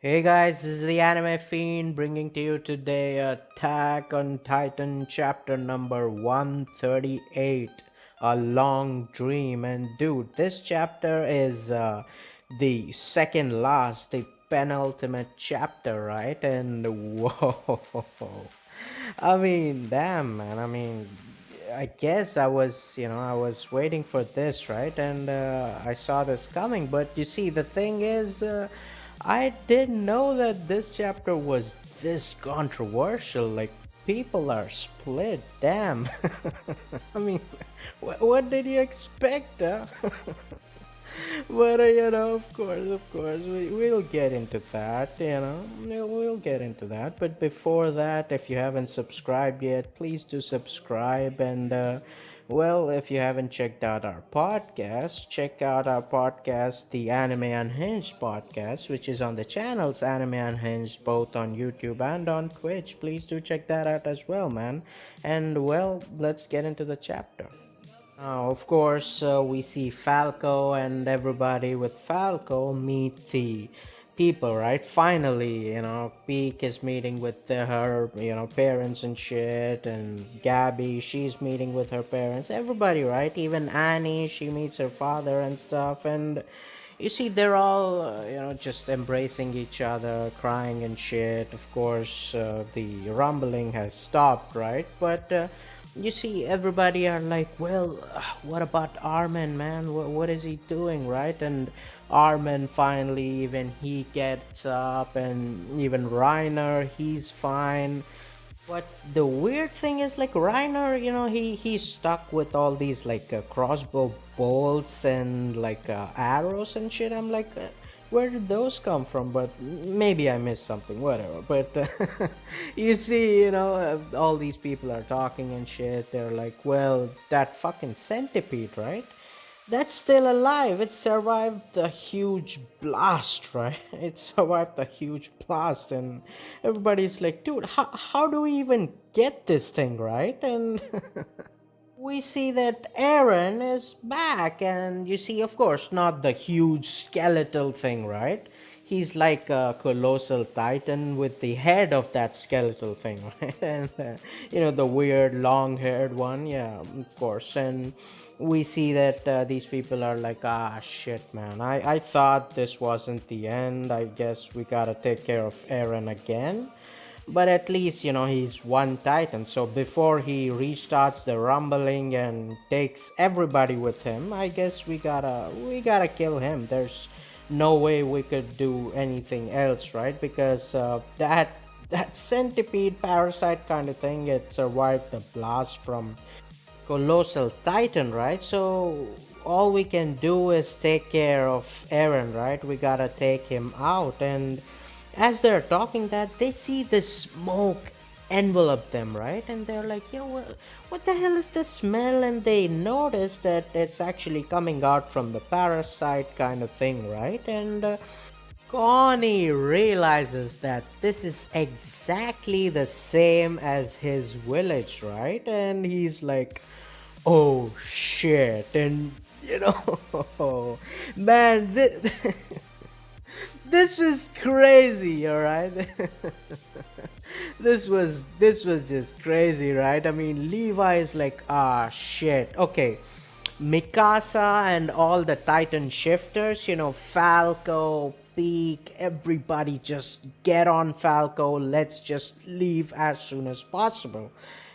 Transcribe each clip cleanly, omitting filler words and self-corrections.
Hey guys, this is the Anime Fiend bringing to you today Attack on Titan chapter number 138, A Long Dream. And dude, this chapter is the second last, the penultimate chapter, right? And whoa, I mean, damn, man. I guess I was waiting for this, right? And I saw this coming. But you see, the thing is, I didn't know that this chapter was this controversial. Like, people are split. Damn. I mean, what did you expect, huh? But of course, we'll get into that. We'll get into that. But before that, if you haven't subscribed yet, please do subscribe. And well, if you haven't checked out our podcast, check out our podcast, the Anime Unhinged podcast, which is on the channels Anime Unhinged, both on YouTube and on Twitch. Please do check that out as well, man. And well, let's get into the chapter. Of course, we see Falco and everybody with Falco meet the people, right? Finally, Peak is meeting with her, parents and shit, and Gabby, she's meeting with her parents. Everybody, right? Even Annie, she meets her father and stuff, and you see, they're all, just embracing each other, crying and shit. Of course, the rumbling has stopped, right? But you see, everybody are like, well, what about Armin, man? What is he doing, right? And Armin finally, even he gets up, and even Reiner, he's fine. But the weird thing is, like, Reiner, he's stuck with all these like crossbow bolts and like arrows and shit. I'm like, where did those come from? But maybe I missed something, whatever. But you see, all these people are talking and shit. They're like, well, that fucking centipede, right? That's still alive. It survived the huge blast, right? It survived the huge blast, and everybody's like, dude, how do we even get this thing, right? And we see that Aaron is back, and you see, of course, not the huge skeletal thing, right? He's like a colossal titan with the head of that skeletal thing, right? And the weird long-haired one, yeah, of course. And we see that these people are like, ah, shit, man. I thought this wasn't the end. I guess we gotta take care of Aaron again, but at least he's one titan, so before he restarts the rumbling and takes everybody with him, I guess we gotta kill him. There's no way we could do anything else, right? Because that centipede parasite kind of thing, it survived the blast from colossal titan, right? So all we can do is take care of Aaron, right? We gotta take him out. And as they're talking that, they see the smoke envelop them, right? And they're like, yo, what the hell is the smell? And they notice that it's actually coming out from the parasite kind of thing, right? And Connie realizes that this is exactly the same as his village, right? And he's like, oh shit. And man, this was crazy, all right. This was just crazy, right? I mean, Levi is like, ah, shit. Okay, Mikasa and all the Titan shifters, Falco, Peak, everybody just get on Falco. Let's just leave as soon as possible.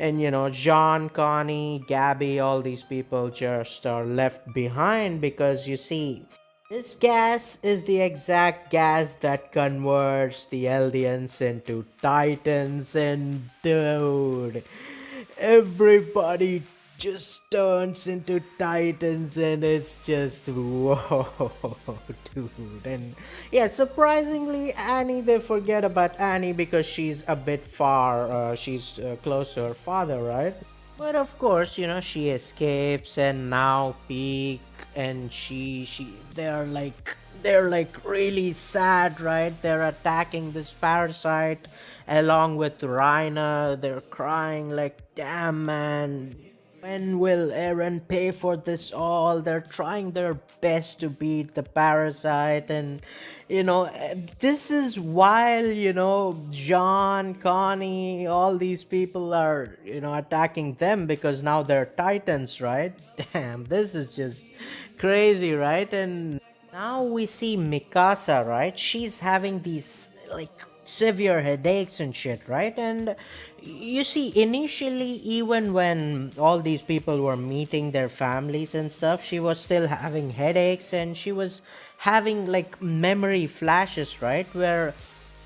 And John, Connie, Gabby, all these people just are left behind because you see, this gas is the exact gas that converts the Eldians into Titans, and dude, everybody just turns into Titans, and it's just whoa, dude. And yeah, surprisingly, Annie, they forget about Annie because she's a bit far, she's close to her father, right? But of course, she escapes, and now Peak and they're like really sad, right? They're attacking this parasite along with Reina. They're crying like, damn, man. When will Eren pay for this all? They're trying their best to beat the parasite, and this is while John, Connie, all these people are attacking them because now they're titans, right? Damn, this is just crazy, right? And now we see Mikasa, right? She's having these like severe headaches and shit, right? And you see, initially, even when all these people were meeting their families and stuff, she was still having headaches and she was having like memory flashes, right? Where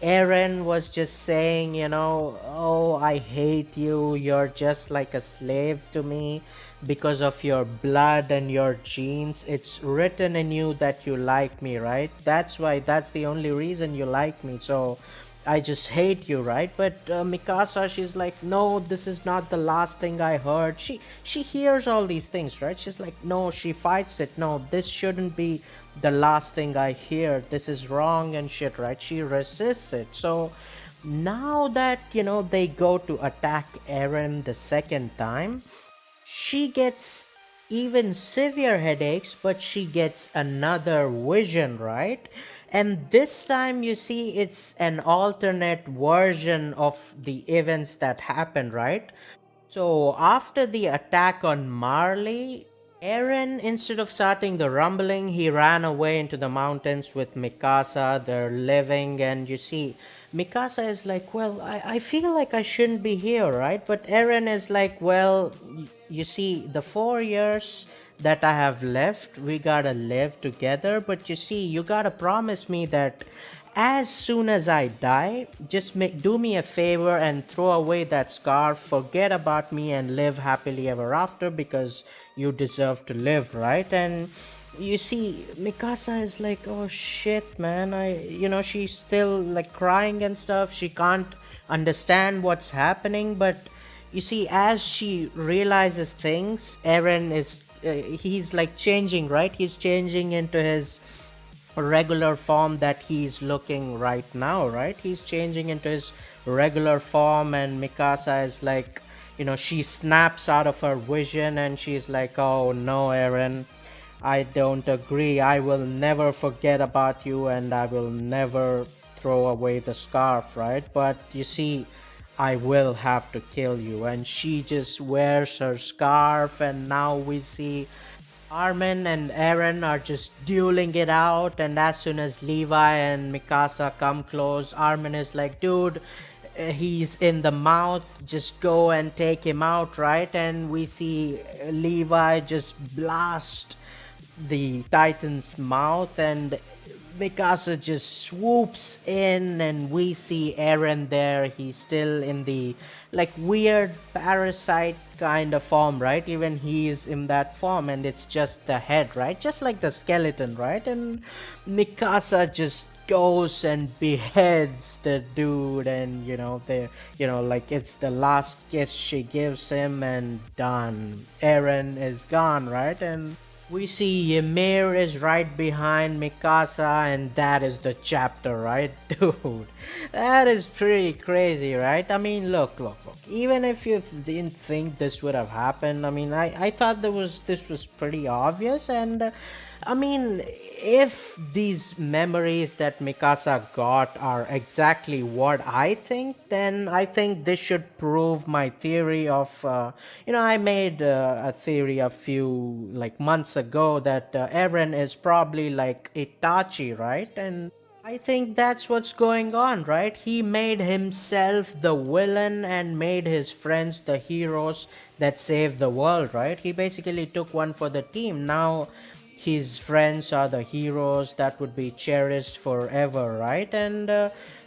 Aaron was just saying, oh, I hate you. You're just like a slave to me because of your blood and your genes. It's written in you that you like me, right? That's the only reason you like me. So I just hate you, right? But Mikasa, she's like, no, this is not the last thing I heard. She hears all these things, right? She's like, no, she fights it. No, this shouldn't be the last thing I hear. This is wrong and shit, right? She resists it. So now that they go to attack Eren the second time, she gets even severe headaches, but she gets another vision, right? And this time you see it's an alternate version of the events that happened, right? So after the attack on Marley, Eren, instead of starting the rumbling, he ran away into the mountains with Mikasa. They're living, and you see, Mikasa is like, well, I feel like I shouldn't be here, right? But Eren is like, well, you see, the 4 years that I have left, we gotta live together. But you see, you gotta promise me that as soon as I die, just do me a favor and throw away that scarf, forget about me, and live happily ever after because you deserve to live, right? And you see, Mikasa is like, oh shit, man. She's still like crying and stuff. She can't understand what's happening, but you see, as she realizes things, Eren is. He's like changing, right? He's changing into his regular form that he's looking right now, right? He's changing into his regular form, and Mikasa is like, she snaps out of her vision and she's like, oh no, Eren, I don't agree. I will never forget about you and I will never throw away the scarf, right? But you see, I will have to kill you. And she just wears her scarf, and now we see Armin and Eren are just dueling it out, and as soon as Levi and Mikasa come close, Armin is like, dude, he's in the mouth, just go and take him out, right? And we see Levi just blast the Titan's mouth, and Mikasa just swoops in, and we see Eren there. He's still in the like weird parasite kind of form, right? Even he's in that form, and it's just the head, right? Just like the skeleton, right? And Mikasa just goes and beheads the dude, and like it's the last kiss she gives him, and done. Eren is gone, right? And we see Ymir is right behind Mikasa, and that is the chapter, right? Dude, that is pretty crazy, right? I mean, look. Even if you didn't think this would have happened, I mean, I thought this was pretty obvious, and I mean, if these memories that Mikasa got are exactly what I think, then I think this should prove my theory of, I made a theory a few like months ago that Eren is probably like Itachi, right? And I think that's what's going on, right? He made himself the villain and made his friends the heroes that saved the world, right? He basically took one for the team. Now his friends are the heroes that would be cherished forever, right? And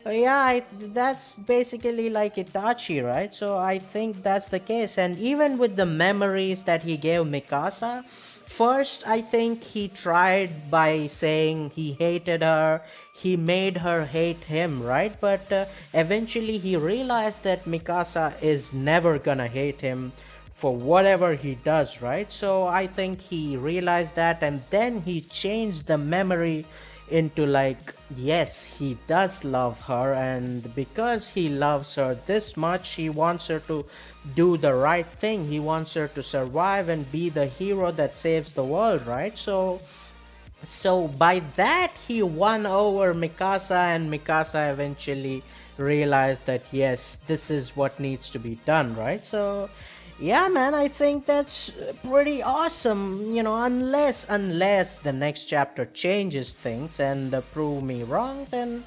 yeah, that's basically like Itachi, right? So I think that's the case. And even with the memories that he gave Mikasa, first I think he tried by saying he hated her, he made her hate him, right? But eventually he realized that Mikasa is never gonna hate him for whatever he does, right? So I think he realized that, and then he changed the memory into like, yes, he does love her, and because he loves her this much, he wants her to do the right thing. He wants her to survive and be the hero that saves the world, right? So by that, he won over Mikasa, and Mikasa eventually realized that yes, this is what needs to be done, right? So yeah, man, I think that's pretty awesome. Unless the next chapter changes things and prove me wrong, then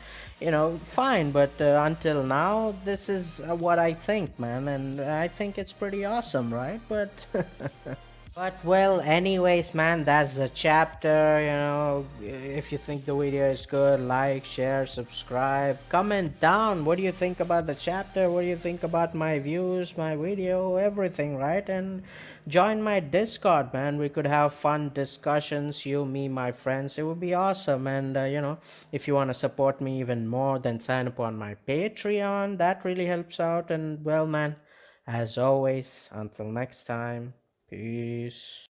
fine. But until now, this is what I think, man, and I think it's pretty awesome, right? But But well, anyways, man, that's the chapter. If you think the video is good, like, share, subscribe, comment down. What do you think about the chapter? What do you think about my views, my video, everything, right? And join my Discord, man. We could have fun discussions, you, me, my friends. It would be awesome. And if you want to support me even more, then sign up on my Patreon. That really helps out. And well, man, as always, until next time. Peace.